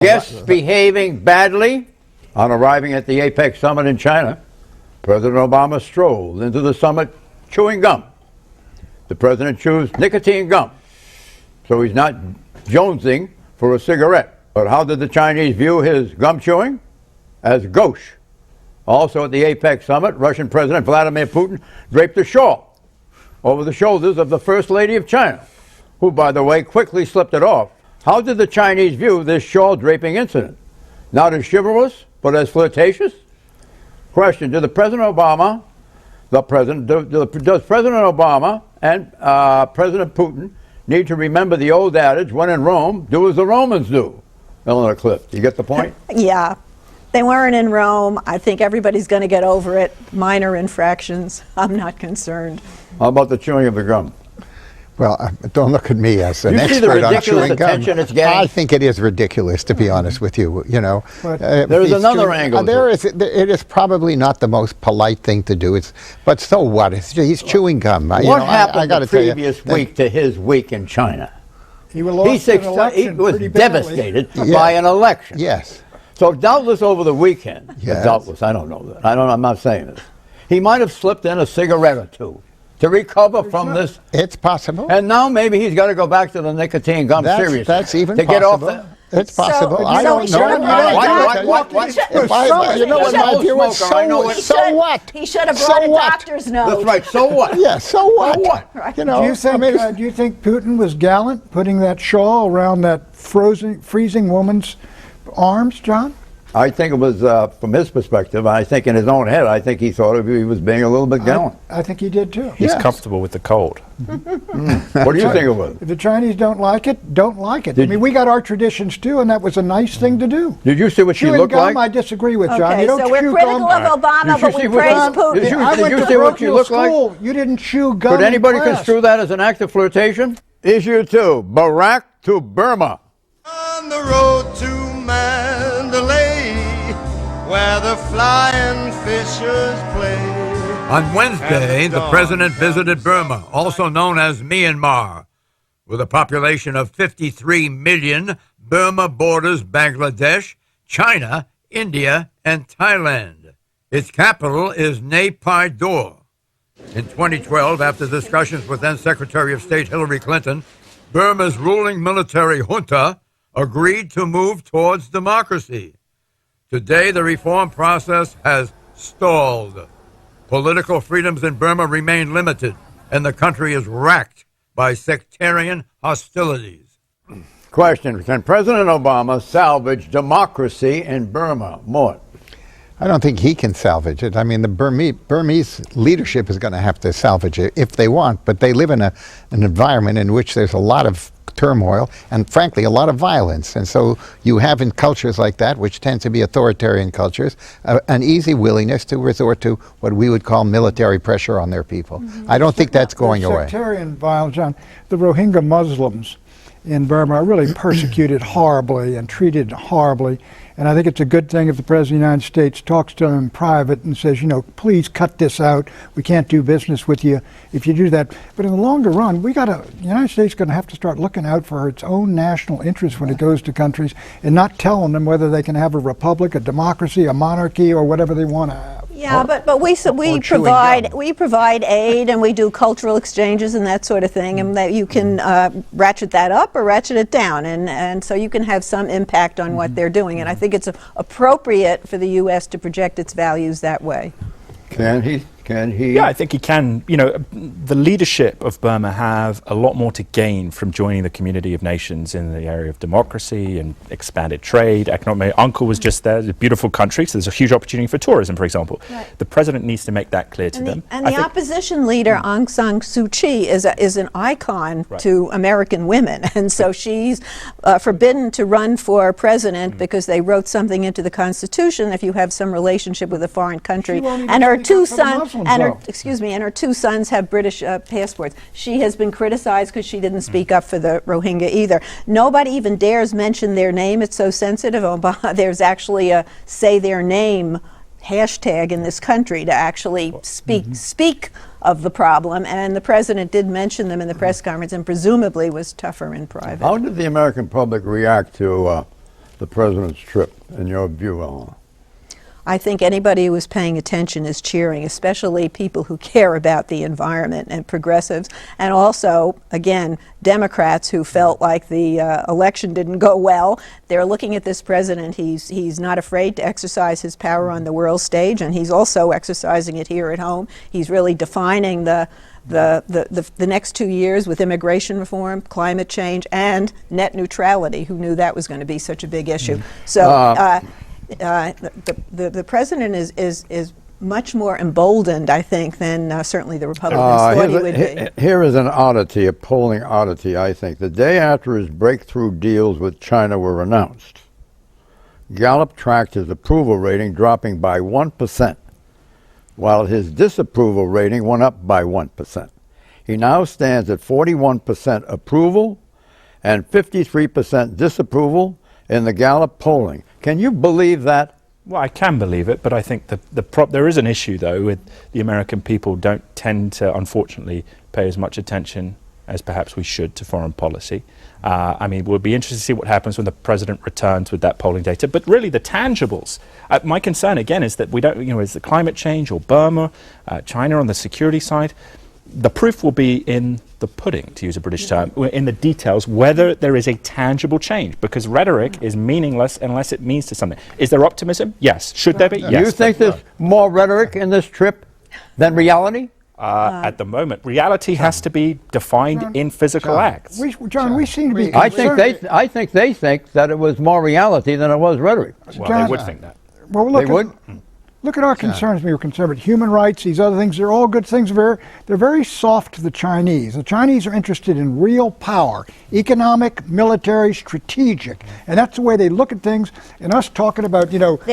Guests behaving badly. On arriving at the APEC summit in China, President Obama strolled into the summit chewing gum. The president chews nicotine gum, so he's not jonesing for a cigarette. But how did the Chinese view his gum chewing? As gauche. Also at the APEC summit, Russian President Vladimir Putin draped a shawl over the shoulders of the First Lady of China, who, by the way, quickly slipped it off. How did the Chinese view this shawl draping incident? Not as chivalrous, but as flirtatious? Question, does President Obama and President Putin need to remember the old adage, when in Rome, do as the Romans do? Eleanor Clift, you get the point? Yeah. They weren't in Rome. I think everybody's going to get over it. Minor infractions. I'm not concerned. How about the chewing of the gum? Well, don't look at me as an you see the expert on ridiculous chewing gum. attention it's getting? I think it is ridiculous, to be honest with you. You know, there's another angle. It is probably not the most polite thing to do. But so what? He's chewing gum. What happened the previous week to his week in China? He was devastated by an election. Yes. So doubtless over the weekend, yes. Doubtless, I don't know that. I'm not saying this. He might have slipped in a cigarette or two to recover from this. It's possible. And now maybe he's got to go back to the nicotine gum seriously. That's even to possible. Get off the, it's possible. So, I don't know. You know what my view is? So what? He should have brought a doctor's note. That's right. So what? Yeah. So what? So what? Right. You know. Do you think Putin was gallant putting that shawl around that freezing woman's arms, John? I think it was, from his perspective, I think in his own head, I think he thought he was being a little bit gallant. I think he did too. He's comfortable with the cold. What do you think it was? If the Chinese don't like it, don't like it. I mean, we got our traditions too, and that was a nice thing to do. Did you see what she Chewing looked gum, like? I disagree with John. Okay, You don't so we're chew critical gum. of Obama, but we praise Putin. Did you see what she looked like? You didn't chew gum. Could anybody in class. construe that as an act of flirtation? Issue 2, Barack to Burma. On the road to Mandalay, where the flying fishers play. On Wednesday, the president visited Burma, also known as Myanmar. With a population of 53 million, Burma borders Bangladesh, China, India, and Thailand. Its capital is Naypyidaw. In 2012, after discussions with then-Secretary of State Hillary Clinton, Burma's ruling military junta agreed to move towards democracy. Today, the reform process has stalled. Political freedoms in Burma remain limited, and the country is racked by sectarian hostilities. Question, can President Obama salvage democracy in Burma? Mort? I don't think he can salvage it. I mean, the Burmese leadership is going to have to salvage it if they want, but they live in an environment in which there's a lot of turmoil and, frankly, a lot of violence. And so you have in cultures like that, which tend to be authoritarian cultures, an easy willingness to resort to what we would call military pressure on their people. I don't think that's going away. Sectarian violence, John. The Rohingya Muslims in Burma are really persecuted horribly and treated horribly. And I think it's a good thing if the President of the United States talks to them in private and says, you know, please cut this out. We can't do business with you if you do that. But in the longer run, the United States is going to have to start looking out for its own national interests when it goes to countries and not telling them whether they can have a republic, a democracy, a monarchy, or whatever they want to have. Yeah, but we provide aid and we do cultural exchanges and that sort of thing, and that you can ratchet that up or ratchet it down, and so you can have some impact on what they're doing. And I think it's appropriate for the U.S. to project its values that way. Can he? Yeah, I think he can. You know, the leadership of Burma have a lot more to gain from joining the community of nations in the area of democracy and expanded trade, economic. My uncle was just there. It's a beautiful country, so there's a huge opportunity for tourism, for example. Right. The president needs to make that clear to them. And the opposition leader, Aung San Suu Kyi, is an icon to American women, and so she's forbidden to run for president because they wrote something into the Constitution if you have some relationship with a foreign country. And her two sons. And her two sons have British passports. She has been criticized because she didn't speak up for the Rohingya either. Nobody even dares mention their name. It's so sensitive. There's actually a say their name hashtag in this country to actually speak of the problem, and the president did mention them in the press conference and presumably was tougher in private. How did the American public react to the president's trip, in your view, Eleanor? I think anybody who is paying attention is cheering, especially people who care about the environment and progressives, and also, again, Democrats who felt like the election didn't go well. They're looking at this president. He's not afraid to exercise his power on the world stage, and he's also exercising it here at home. He's really defining the next 2 years with immigration reform, climate change, and net neutrality. Who knew that was going to be such a big issue? So. The president is much more emboldened, I think, than certainly the Republicans thought he would be. Here is an oddity, a polling oddity, I think. The day after his breakthrough deals with China were announced, Gallup tracked his approval rating dropping by 1%, while his disapproval rating went up by 1%. He now stands at 41% approval and 53% disapproval in the Gallup polling. Can you believe that? Well, I can believe it, but I think there is an issue, though, with the American people don't tend to, unfortunately, pay as much attention as perhaps we should to foreign policy. I mean, we'll be interested to see what happens when the president returns with that polling data. But really, the tangibles. My concern, again, is that we don't, is the climate change or Burma, China on the security side. The proof will be in the pudding, to use a British term, in the details, whether there is a tangible change, because rhetoric is meaningless unless it means to something. Is there optimism? Yes. Should there be? Yes. Do you think there's more rhetoric in this trip than reality? At the moment, reality has to be defined in physical acts. We seem to be. I think they think that it was more reality than it was rhetoric. Well, they would think that. Well, look They would? Look at our concerns. We were concerned about human rights, these other things. They're all good things. They're very soft to the Chinese. The Chinese are interested in real power, economic, military, strategic. And that's the way they look at things. And us talking about,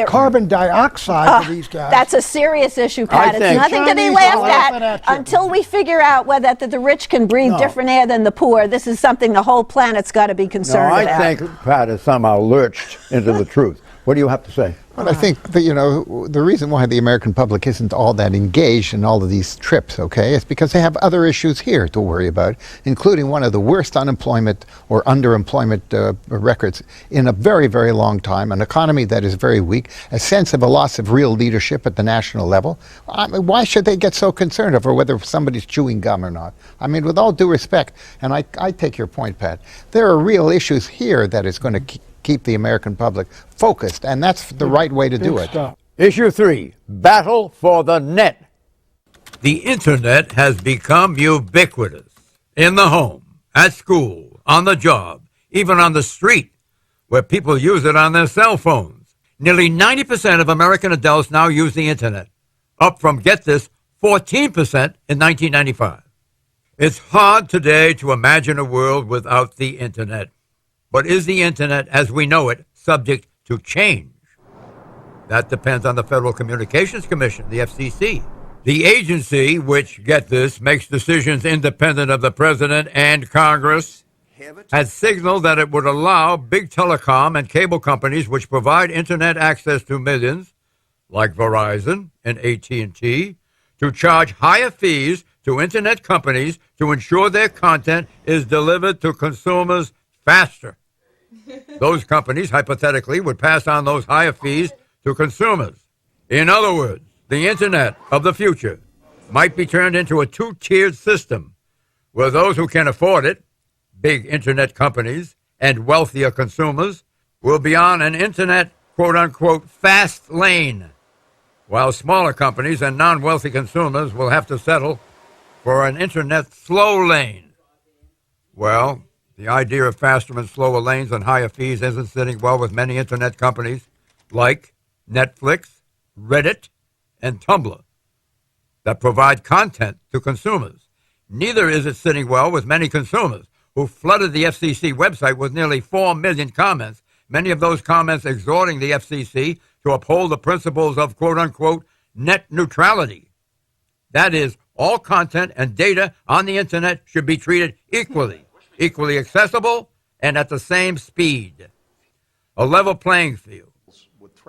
carbon dioxide for these guys. That's a serious issue, Pat. It's nothing to be laughed at until we figure out whether the rich can breathe different air than the poor. This is something the whole planet's got to be concerned about. I think Pat has somehow lurched into the truth. What do you have to say? Well, I think that, the reason why the American public isn't all that engaged in all of these trips, okay, is because they have other issues here to worry about, including one of the worst unemployment or underemployment records in a very, very long time, an economy that is very weak, a sense of a loss of real leadership at the national level. I mean, why should they get so concerned over whether somebody's chewing gum or not? I mean, with all due respect, and I take your point, Pat, there are real issues here that is going to keep the American public focused, and that's the right way to do it. Issue 3, battle for the net. The internet has become ubiquitous. In the home, at school, on the job, even on the street, where people use it on their cell phones. Nearly 90% of American adults now use the internet, up from, get this, 14% in 1995. It's hard today to imagine a world without the internet. But is the internet, as we know it, subject to change? That depends on the Federal Communications Commission, the FCC. The agency, which, get this, makes decisions independent of the president and Congress, has signaled that it would allow big telecom and cable companies which provide internet access to millions, like Verizon and AT&T, to charge higher fees to internet companies to ensure their content is delivered to consumers faster. Those companies, hypothetically, would pass on those higher fees to consumers. In other words, the internet of the future might be turned into a two-tiered system where those who can afford it, big internet companies, and wealthier consumers, will be on an internet, quote-unquote, fast lane, while smaller companies and non-wealthy consumers will have to settle for an internet slow lane. Well, the idea of faster and slower lanes and higher fees isn't sitting well with many internet companies like Netflix, Reddit, and Tumblr that provide content to consumers. Neither is it sitting well with many consumers who flooded the FCC website with nearly 4 million comments, many of those comments exhorting the FCC to uphold the principles of, quote-unquote, net neutrality. That is, all content and data on the internet should be treated equally accessible, and at the same speed. A level playing field.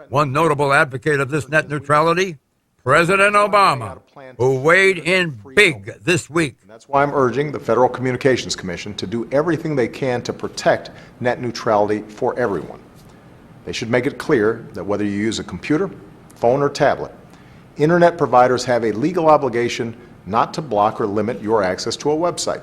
One notable advocate of this net neutrality, President Obama, who weighed in big this week. And that's why I'm urging the Federal Communications Commission to do everything they can to protect net neutrality for everyone. They should make it clear that whether you use a computer, phone, or tablet, internet providers have a legal obligation not to block or limit your access to a website.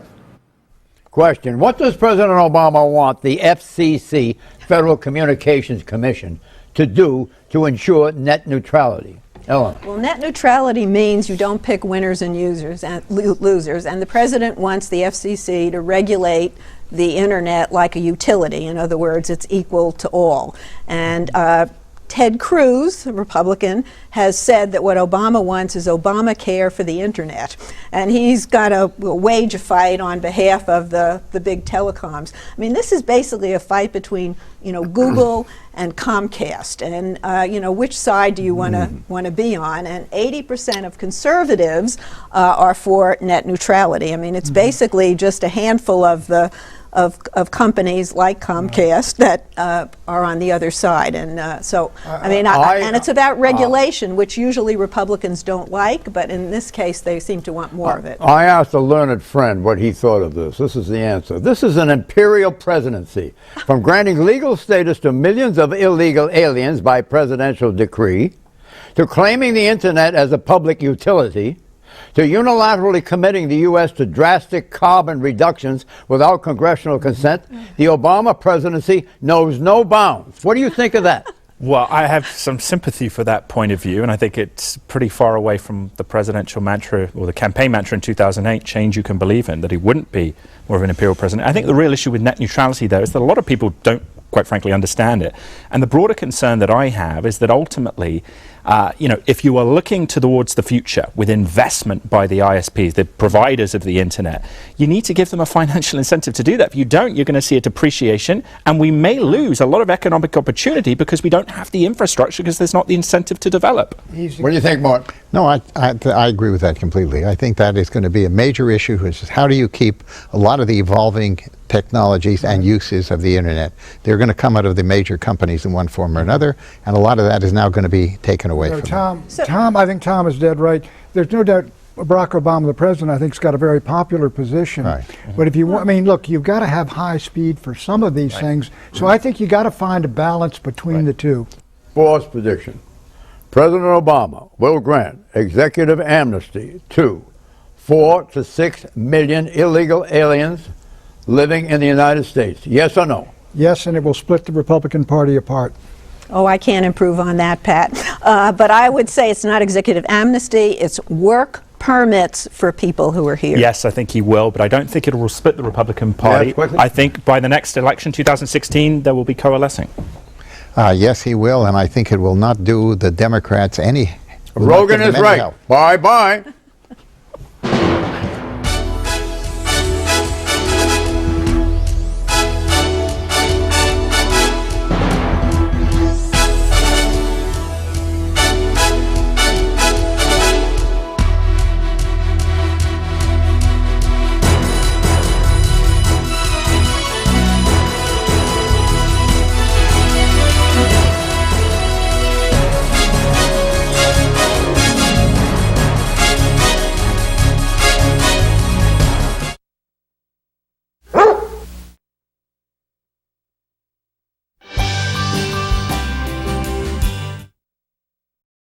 Question: what does President Obama want the FCC, Federal Communications Commission, to do to ensure net neutrality? Ellen. Well, net neutrality means you don't pick winners and losers, and the president wants the FCC to regulate the internet like a utility. In other words, it's equal to all. And Ted Cruz, a Republican, has said that what Obama wants is Obamacare for the internet. And he's got to wage a fight on behalf of the big telecoms. I mean, this is basically a fight between, Google and Comcast. And, which side do you want to be on? And 80% of conservatives are for net neutrality. I mean, it's basically just a handful of of companies like Comcast that are on the other side. And and it's about regulation, which usually Republicans don't like, but in this case they seem to want more of it. I asked a learned friend what he thought of this. This is the answer. This is an imperial presidency, from granting legal status to millions of illegal aliens by presidential decree, to claiming the internet as a public utility, to unilaterally committing the U.S. to drastic carbon reductions without congressional consent. The Obama presidency knows no bounds. What do you think of that? Well, I have some sympathy for that point of view, and I think it's pretty far away from the presidential mantra or the campaign mantra in 2008, change you can believe in, that he wouldn't be more of an imperial president. I think the real issue with net neutrality, though, is that a lot of people don't, quite frankly, understand it. And the broader concern that I have is that ultimately, if you are looking towards the future with investment by the ISPs, the providers of the internet, you need to give them a financial incentive to do that. If you don't, you're going to see a depreciation, and we may lose a lot of economic opportunity because we don't have the infrastructure, because there's not the incentive to develop. What do you think, Mark? No, I agree with that completely. I think that is going to be a major issue, which is how do you keep a lot of the evolving technologies and uses of the internet. They're going to come out of the major companies in one form or another, and a lot of that is now going to be taken away from them. I think Tom is dead right. There's no doubt Barack Obama, the president, I think, has got a very popular position. Right. But if you want, look, you've got to have high speed for some of these things. So I think you got to find a balance between the two. False prediction. President Obama will grant executive amnesty to 4 to 6 million illegal aliens living in the United States. Yes or no? Yes, and it will split the Republican Party apart. Oh, I can't improve on that, Pat. But I would say it's not executive amnesty, it's work permits for people who are here. Yes, I think he will, but I don't think it will split the Republican Party. I think by the next election, 2016, there will be coalescing. Yes, he will, and I think it will not do the Democrats any. Rogan is right. Bye-bye.